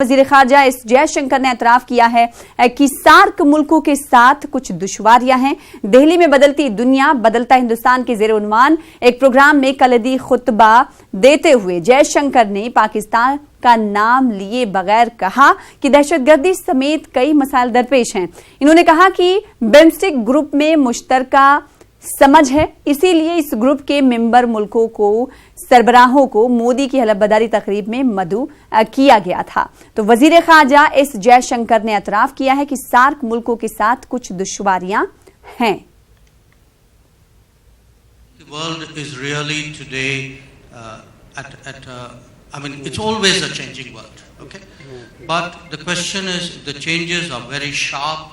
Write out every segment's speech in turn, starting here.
वज़ीर ख़ारजा एस जयशंकर ने एतराफ़ किया है कि सार्क मुल्कों के साथ कुछ दुश्वारियां हैं। दिल्ली में बदलती दुनिया बदलता हिंदुस्तान के ज़ेर उन्वान एक प्रोग्राम में कलदी खुतबा देते हुए जयशंकर ने पाकिस्तान का नाम लिए बगैर कहा कि दहशतगर्दी समेत कई मसाइल दरपेश हैं। इन्होंने कहा कि बिम्स्टेक ग्रुप में मुश्तरका समझ है, इसीलिए इस ग्रुप के मेंबर मुल्कों को सरबराहों को मोदी की हलफबर्दारी तकरीब में मदऊ किया गया था। तो वजीर ख़ारजा एस जयशंकर ने एतराफ़ किया है कि सार्क मुल्कों के साथ कुछ दुश्वारियां हैं। The world is really today I mean, it's always a changing world, okay? But the question is, the changes are very sharp,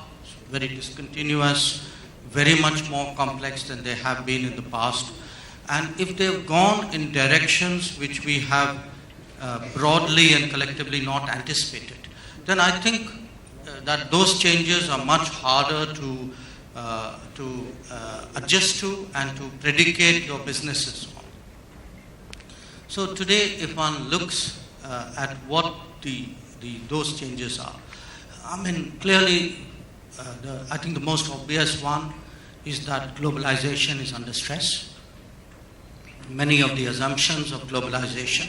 very discontinuous, very much more complex than they have been in the past. And if they've gone in directions which we have broadly and collectively not anticipated, then I think that those changes are much harder to adjust to and to predicate your businesses on. So today, if one looks at what those changes are, I mean, clearly, I think the most obvious one is that globalization is under stress. Many of the assumptions of globalization